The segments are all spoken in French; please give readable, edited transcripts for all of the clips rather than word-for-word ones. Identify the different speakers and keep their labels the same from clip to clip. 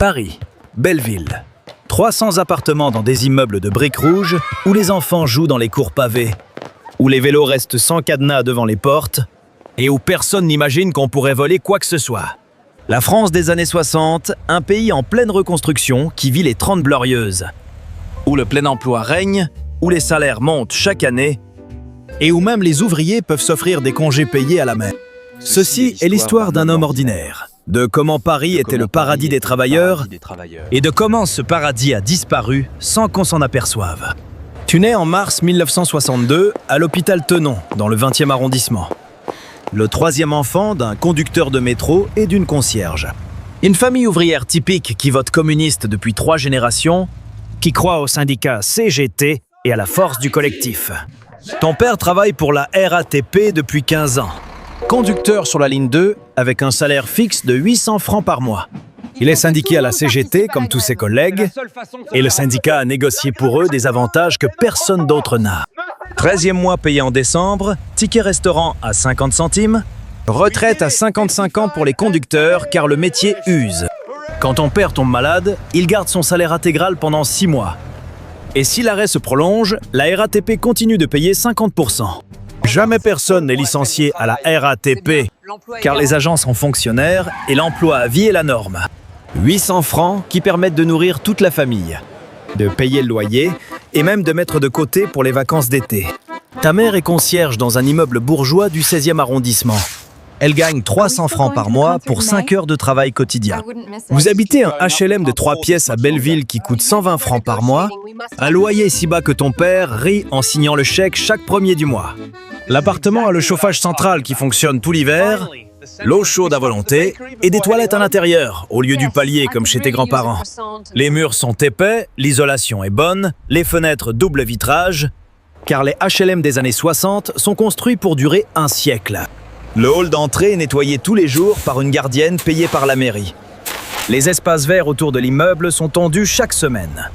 Speaker 1: Paris, Belleville. 300 appartements dans des immeubles de briques rouges où les enfants jouent dans les cours pavées, où les vélos restent sans cadenas devant les portes et où personne n'imagine qu'on pourrait voler quoi que ce soit. La France des années 60, un pays en pleine reconstruction qui vit les 30 glorieuses, où le plein emploi règne, où les salaires montent chaque année et où même les ouvriers peuvent s'offrir des congés payés à la main. Ceci est l'histoire d'un homme ordinaire, de comment Paris était le paradis des travailleurs et de comment ce paradis a disparu sans qu'on s'en aperçoive. Tu nais en mars 1962 à l'hôpital Tenon, dans le 20e arrondissement. Le troisième enfant d'un conducteur de métro et d'une concierge. Une famille ouvrière typique qui vote communiste depuis 3 générations, qui croit au syndicat CGT et à la force du collectif. Ton père travaille pour la RATP depuis 15 ans. Conducteur sur la ligne 2 avec un salaire fixe de 800 francs par mois. Il est syndiqué à la CGT comme tous ses collègues et le syndicat a négocié pour eux des avantages que personne d'autre n'a. 13e mois payé en décembre, ticket restaurant à 50 centimes, retraite à 55 ans pour les conducteurs car le métier use. Quand ton père tombe malade, il garde son salaire intégral pendant 6 mois. Et si l'arrêt se prolonge, la RATP continue de payer 50%. Jamais personne n'est licencié à la RATP, car les agents sont fonctionnaires et l'emploi à vie est la norme. 800 francs qui permettent de nourrir toute la famille, de payer le loyer et même de mettre de côté pour les vacances d'été. Ta mère est concierge dans un immeuble bourgeois du 16e arrondissement. Elle gagne 300 francs par mois pour 5 heures de travail quotidien. Vous habitez un HLM de 3 pièces à Belleville qui coûte 120 francs par mois, un loyer si bas que ton père rit en signant le chèque chaque 1er du mois. L'appartement a le chauffage central qui fonctionne tout l'hiver, l'eau chaude à volonté et des toilettes à l'intérieur, au lieu du palier comme chez tes grands-parents. Les murs sont épais, l'isolation est bonne, les fenêtres double vitrage, car les HLM des années 60 sont construits pour durer un siècle. Le hall d'entrée est nettoyé tous les jours par une gardienne payée par la mairie. Les espaces verts autour de l'immeuble sont tondus chaque semaine.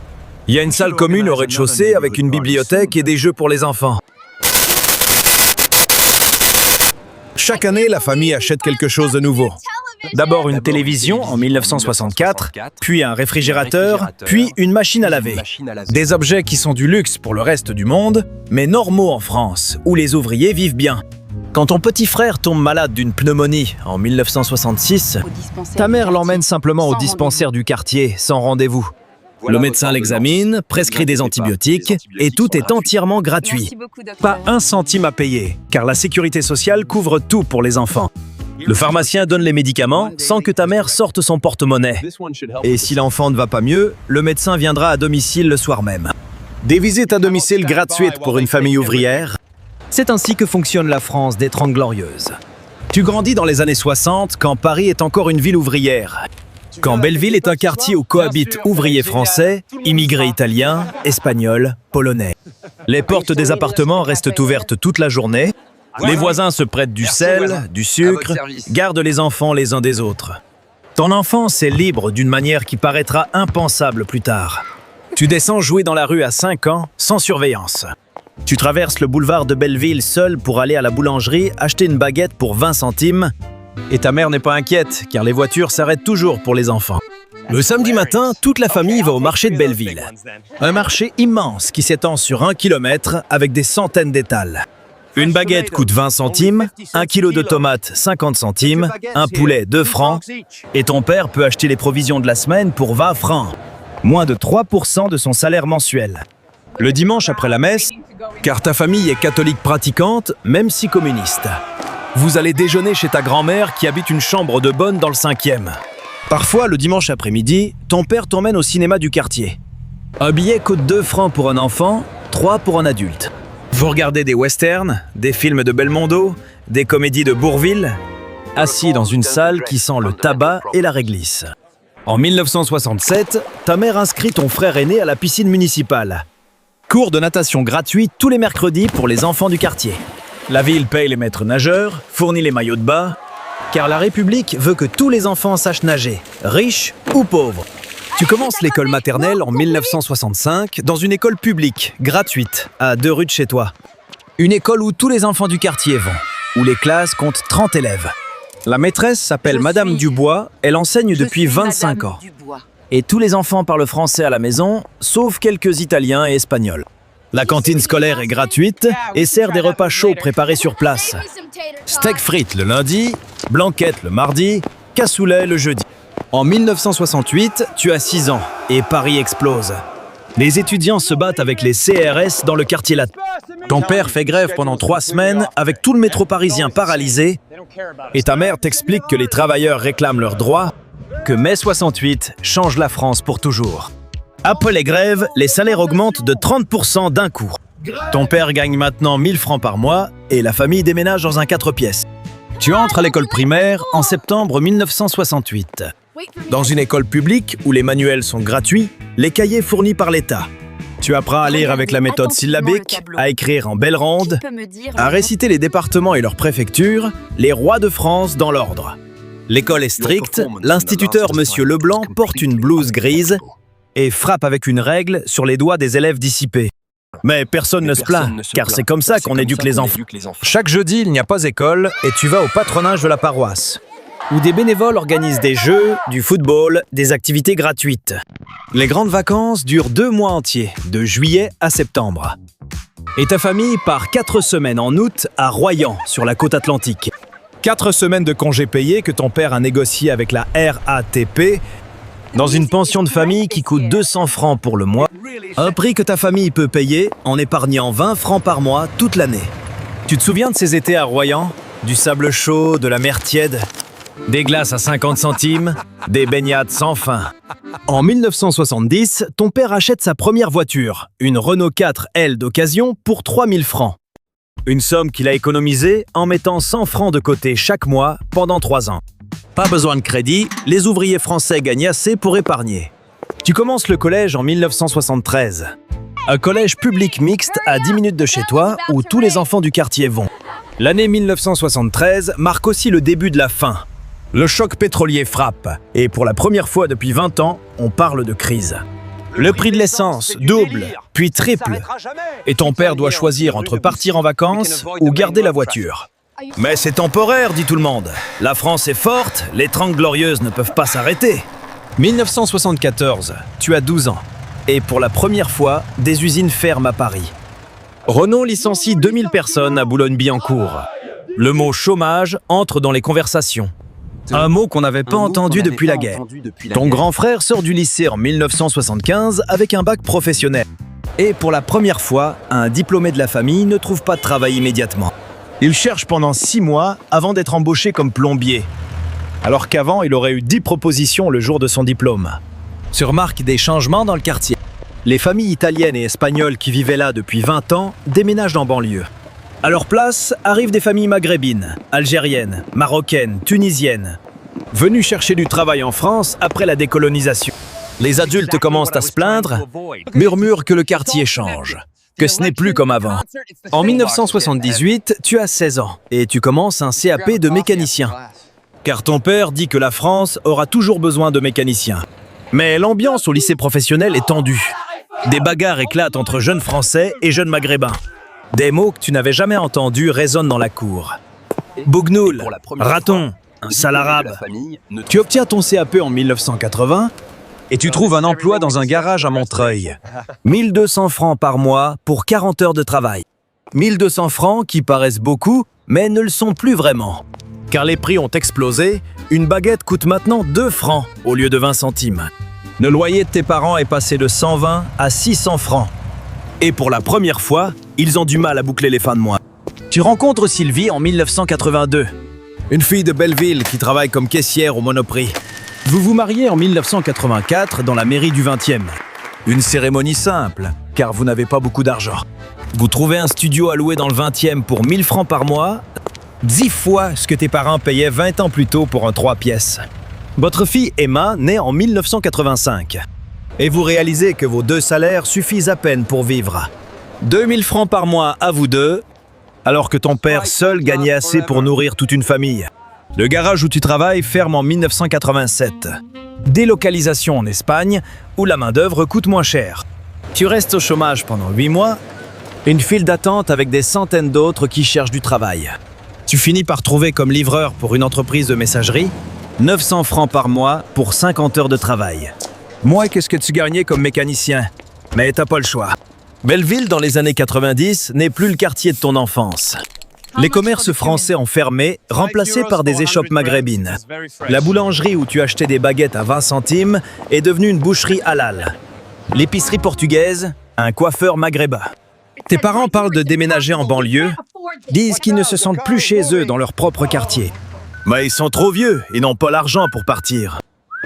Speaker 1: Il y a une salle commune au rez-de-chaussée avec une bibliothèque et des jeux pour les enfants. Chaque année, la famille achète quelque chose de nouveau. D'abord une télévision en 1964, puis un réfrigérateur, puis une machine à laver. Des objets qui sont du luxe pour le reste du monde, mais normaux en France, où les ouvriers vivent bien. Quand ton petit frère tombe malade d'une pneumonie en 1966, ta mère l'emmène simplement au dispensaire du quartier, sans rendez-vous. Le médecin l'examine, prescrit des antibiotiques et tout est entièrement gratuit. Pas 1 centime à payer, car la sécurité sociale couvre tout pour les enfants. Le pharmacien donne les médicaments sans que ta mère sorte son porte-monnaie. Et si l'enfant ne va pas mieux, le médecin viendra à domicile le soir même. Des visites à domicile gratuites pour une famille ouvrière. C'est ainsi que fonctionne la France des 30 glorieuses. Tu grandis dans les années 60 quand Paris est encore une ville ouvrière. Quand Belleville est un quartier où cohabitent ouvriers français, immigrés italiens, espagnols, polonais. Les portes des appartements restent ouvertes toute la journée. Les voisins se prêtent du sel, du sucre, gardent les enfants les uns des autres. Ton enfance est libre d'une manière qui paraîtra impensable plus tard. Tu descends jouer dans la rue à 5 ans, sans surveillance. Tu traverses le boulevard de Belleville seul pour aller à la boulangerie acheter une baguette pour 20 centimes. Et ta mère n'est pas inquiète, car les voitures s'arrêtent toujours pour les enfants. Le samedi matin, toute la famille va au marché de Belleville. Un marché immense qui s'étend sur 1 kilomètre avec des centaines d'étals. Une baguette coûte 20 centimes, 1 kilo de tomates 50 centimes, un poulet 2 francs, et ton père peut acheter les provisions de la semaine pour 20 francs, moins de 3% de son salaire mensuel. Le dimanche après la messe, car ta famille est catholique pratiquante, même si communiste. Vous allez déjeuner chez ta grand-mère qui habite une chambre de bonne dans le 5e. Parfois, le dimanche après-midi, ton père t'emmène au cinéma du quartier. Un billet coûte 2 francs pour un enfant, 3 pour un adulte. Vous regardez des westerns, des films de Belmondo, des comédies de Bourvil, assis dans une salle qui sent le tabac et la réglisse. En 1967, ta mère inscrit ton frère aîné à la piscine municipale. Cours de natation gratuit tous les mercredis pour les enfants du quartier. La ville paye les maîtres nageurs, fournit les maillots de bain, car la République veut que tous les enfants sachent nager, riches ou pauvres. Tu commences l'école maternelle en 1965 dans une école publique, gratuite, à 2 rues de chez toi. Une école où tous les enfants du quartier vont, où les classes comptent 30 élèves. La maîtresse s'appelle Madame Dubois, elle enseigne depuis 25 ans. Et tous les enfants parlent français à la maison, sauf quelques Italiens et Espagnols. La cantine scolaire est gratuite et sert des repas chauds préparés sur place. Steak frites le lundi, blanquette le mardi, cassoulet le jeudi. En 1968, tu as 6 ans et Paris explose. Les étudiants se battent avec les CRS dans le quartier latin. Ton père fait grève pendant 3 semaines avec tout le métro parisien paralysé et ta mère t'explique que les travailleurs réclament leurs droits, que mai 68 change la France pour toujours. Après les grèves, les salaires augmentent de 30% d'un coup. Ton père gagne maintenant 1000 francs par mois et la famille déménage dans un 4 pièces. Tu entres à l'école primaire en septembre 1968. Dans une école publique où les manuels sont gratuits, les cahiers fournis par l'État. Tu apprends à lire avec la méthode syllabique, à écrire en belle ronde, à réciter les départements et leurs préfectures, les rois de France dans l'ordre. L'école est stricte, l'instituteur Monsieur Leblanc porte une blouse grise et frappe avec une règle sur les doigts des élèves dissipés. Mais personne ne se plaint, car c'est comme ça qu'on éduque les enfants. Chaque jeudi, il n'y a pas école et tu vas au patronage de la paroisse, où des bénévoles organisent des jeux, du football, des activités gratuites. Les grandes vacances durent 2 mois entiers, de juillet à septembre. Et ta famille part 4 semaines en août à Royan, sur la côte atlantique. 4 semaines de congés payés que ton père a négocié avec la RATP, dans une pension de famille qui coûte 200 francs pour le mois, un prix que ta famille peut payer en épargnant 20 francs par mois toute l'année. Tu te souviens de ces étés à Royan? Du sable chaud, de la mer tiède, des glaces à 50 centimes, des baignades sans fin. En 1970, ton père achète sa première voiture, une Renault 4L d'occasion pour 3000 francs. Une somme qu'il a économisée en mettant 100 francs de côté chaque mois pendant 3 ans. Pas besoin de crédit, les ouvriers français gagnent assez pour épargner. Tu commences le collège en 1973. Un collège public mixte à 10 minutes de chez toi où tous les enfants du quartier vont. L'année 1973 marque aussi le début de la fin. Le choc pétrolier frappe et pour la première fois depuis 20 ans, on parle de crise. Le prix de l'essence double, puis triple. Et ton père doit choisir entre partir en vacances ou garder la voiture. Mais c'est temporaire, dit tout le monde. La France est forte, les 30 glorieuses ne peuvent pas s'arrêter. 1974, tu as 12 ans. Et pour la première fois, des usines ferment à Paris. Renault licencie 2000 personnes à Boulogne-Billancourt. Le mot chômage entre dans les conversations. Un mot qu'on n'avait pas entendu depuis la guerre. Ton grand frère sort du lycée en 1975 avec un bac professionnel. Et pour la première fois, un diplômé de la famille ne trouve pas de travail immédiatement. Il cherche pendant 6 mois avant d'être embauché comme plombier. Alors qu'avant, il aurait eu 10 propositions le jour de son diplôme. Tu remarques des changements dans le quartier. Les familles italiennes et espagnoles qui vivaient là depuis 20 ans déménagent en banlieue. À leur place arrivent des familles maghrébines, algériennes, marocaines, tunisiennes, venues chercher du travail en France après la décolonisation. Les adultes commencent à se plaindre, murmurent que le quartier change, que ce n'est plus comme avant. En 1978, tu as 16 ans et tu commences un CAP de mécanicien. Car ton père dit que la France aura toujours besoin de mécaniciens. Mais l'ambiance au lycée professionnel est tendue. Des bagarres éclatent entre jeunes Français et jeunes Maghrébins. Des mots que tu n'avais jamais entendus résonnent dans la cour. Bougnoul, raton, sale arabe. Tu obtiens ton CAP en 1980 et tu trouves un emploi dans un garage à Montreuil. 1200 francs par mois pour 40 heures de travail. 1200 francs qui paraissent beaucoup, mais ne le sont plus vraiment. Car les prix ont explosé, une baguette coûte maintenant 2 francs au lieu de 20 centimes. Le loyer de tes parents est passé de 120 à 600 francs. Et pour la première fois, ils ont du mal à boucler les fins de mois. Tu rencontres Sylvie en 1982, une fille de Belleville qui travaille comme caissière au Monoprix. Vous vous mariez en 1984 dans la mairie du 20e. Une cérémonie simple, car vous n'avez pas beaucoup d'argent. Vous trouvez un studio à louer dans le 20e pour 1000 francs par mois, 10 fois ce que tes parents payaient 20 ans plus tôt pour un 3 pièces. Votre fille Emma naît en 1985. Et vous réalisez que vos 2 salaires suffisent à peine pour vivre. 2000 francs par mois à vous deux, alors que ton père seul gagnait assez pour nourrir toute une famille. Le garage où tu travailles ferme en 1987. Délocalisation en Espagne, où la main-d'œuvre coûte moins cher. Tu restes au chômage pendant 8 mois, une file d'attente avec des centaines d'autres qui cherchent du travail. Tu finis par trouver comme livreur pour une entreprise de messagerie 900 francs par mois pour 50 heures de travail. Moi, qu'est-ce que tu gagnais comme mécanicien? Mais t'as pas le choix. Belleville, dans les années 90, n'est plus le quartier de ton enfance. Les commerces français ont fermé, remplacés par des échoppes maghrébines. La boulangerie où tu achetais des baguettes à 20 centimes est devenue une boucherie halal. L'épicerie portugaise, un coiffeur maghrébin. Tes parents parlent de déménager en banlieue, disent qu'ils ne se sentent plus chez eux dans leur propre quartier. Mais ils sont trop vieux et n'ont pas l'argent pour partir.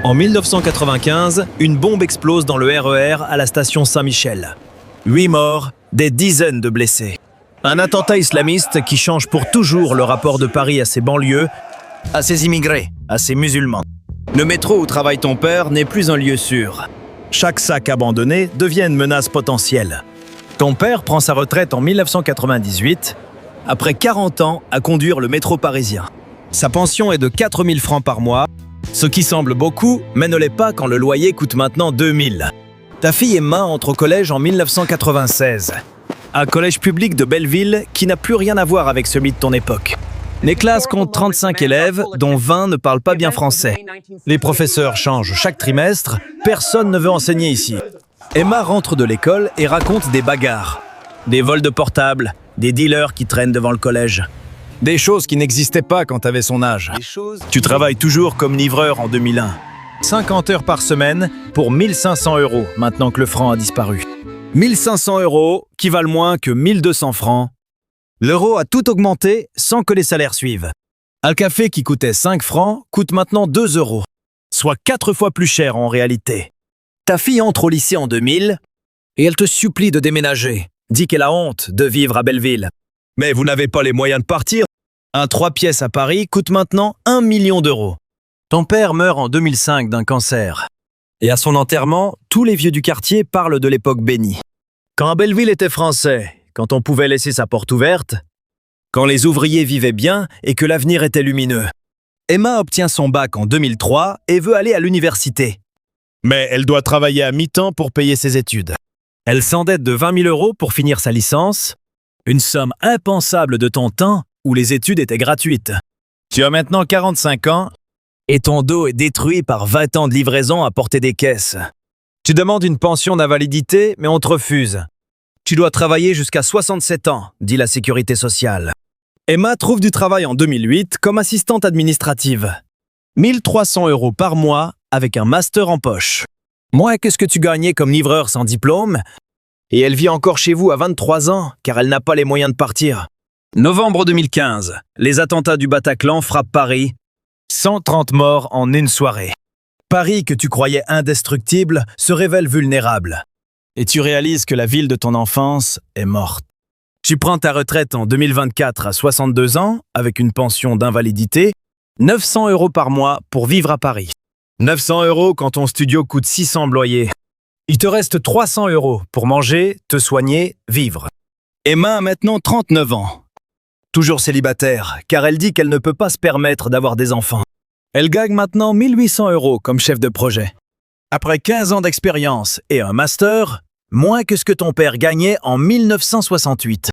Speaker 1: En 1995, une bombe explose dans le RER à la station Saint-Michel. 8 morts, des dizaines de blessés. Un attentat islamiste qui change pour toujours le rapport de Paris à ses banlieues, à ses immigrés, à ses musulmans. Le métro où travaille ton père n'est plus un lieu sûr. Chaque sac abandonné devient une menace potentielle. Ton père prend sa retraite en 1998, après 40 ans à conduire le métro parisien. Sa pension est de 4 000 francs par mois, ce qui semble beaucoup, mais ne l'est pas quand le loyer coûte maintenant 2 000. Ta fille Emma entre au collège en 1996. Un collège public de Belleville qui n'a plus rien à voir avec celui de ton époque. Les classes comptent 35 élèves, dont 20 ne parlent pas bien français. Les professeurs changent chaque trimestre, personne ne veut enseigner ici. Emma rentre de l'école et raconte des bagarres. Des vols de portables, des dealers qui traînent devant le collège. Des choses qui n'existaient pas quand tu avais son âge. Tu travailles toujours comme livreur en 2001. 50 heures par semaine pour 1 500 € maintenant que le franc a disparu. 1 500 € qui valent moins que 1 200 francs. L'euro a tout augmenté sans que les salaires suivent. Un café qui coûtait 5 francs coûte maintenant 2 €, soit 4 fois plus cher en réalité. Ta fille entre au lycée en 2000 et elle te supplie de déménager. Dit qu'elle a honte de vivre à Belleville. Mais vous n'avez pas les moyens de partir. Un 3 pièces à Paris coûte maintenant 1 million d'euros. Ton père meurt en 2005 d'un cancer. Et à son enterrement, tous les vieux du quartier parlent de l'époque bénie. Quand Belleville était français, quand on pouvait laisser sa porte ouverte, quand les ouvriers vivaient bien et que l'avenir était lumineux. Emma obtient son bac en 2003 et veut aller à l'université. Mais elle doit travailler à mi-temps pour payer ses études. Elle s'endette de 20 000 € pour finir sa licence, une somme impensable de ton temps où les études étaient gratuites. Tu as maintenant 45 ans et ton dos est détruit par 20 ans de livraison à porter des caisses. Tu demandes une pension d'invalidité, mais on te refuse. Tu dois travailler jusqu'à 67 ans, dit la sécurité sociale. Emma trouve du travail en 2008 comme assistante administrative. 1 300 € par mois avec un master en poche. Moi, qu'est-ce que tu gagnais comme livreur sans diplôme? Et elle vit encore chez vous à 23 ans, car elle n'a pas les moyens de partir. Novembre 2015, les attentats du Bataclan frappent Paris. 130 morts en une soirée. Paris, que tu croyais indestructible, se révèle vulnérable. Et tu réalises que la ville de ton enfance est morte. Tu prends ta retraite en 2024 à 62 ans, avec une pension d'invalidité, 900 € par mois pour vivre à Paris. 900 € quand ton studio coûte 600 loyers. Il te reste 300 € pour manger, te soigner, vivre. Emma a maintenant 39 ans. Toujours célibataire, car elle dit qu'elle ne peut pas se permettre d'avoir des enfants. Elle gagne maintenant 1 800 € comme chef de projet. Après 15 ans d'expérience et un master, moins que ce que ton père gagnait en 1968.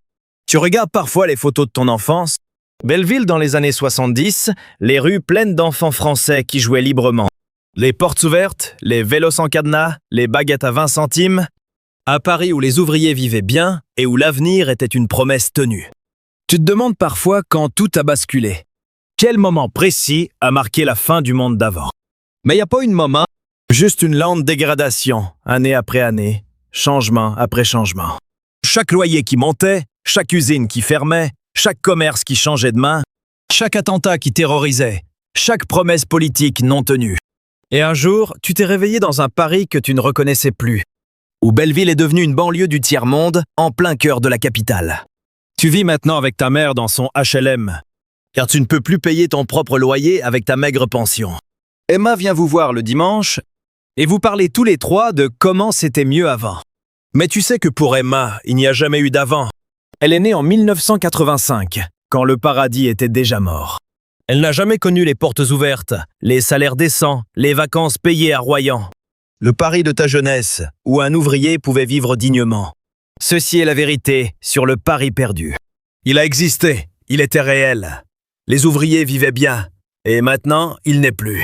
Speaker 1: Tu regardes parfois les photos de ton enfance. Belleville dans les années 70, les rues pleines d'enfants français qui jouaient librement. Les portes ouvertes, les vélos sans cadenas, les baguettes à 20 centimes. À Paris où les ouvriers vivaient bien et où l'avenir était une promesse tenue. Tu te demandes parfois quand tout a basculé. Quel moment précis a marqué la fin du monde d'avant? Mais il n'y a pas une moment, juste une lente dégradation, année après année, changement après changement. Chaque loyer qui montait, chaque usine qui fermait, chaque commerce qui changeait de main, chaque attentat qui terrorisait, chaque promesse politique non tenue. Et un jour, tu t'es réveillé dans un Paris que tu ne reconnaissais plus, où Belleville est devenue une banlieue du tiers-monde en plein cœur de la capitale. Tu vis maintenant avec ta mère dans son HLM, car tu ne peux plus payer ton propre loyer avec ta maigre pension. Emma vient vous voir le dimanche et vous parlez tous les trois de comment c'était mieux avant. Mais tu sais que pour Emma, il n'y a jamais eu d'avant. Elle est née en 1985, quand le paradis était déjà mort. Elle n'a jamais connu les portes ouvertes, les salaires décents, les vacances payées à Royan. Le Paris de ta jeunesse, où un ouvrier pouvait vivre dignement. Ceci est la vérité sur le Paris perdu. Il a existé, il était réel. Les ouvriers vivaient bien, et maintenant, il n'est plus.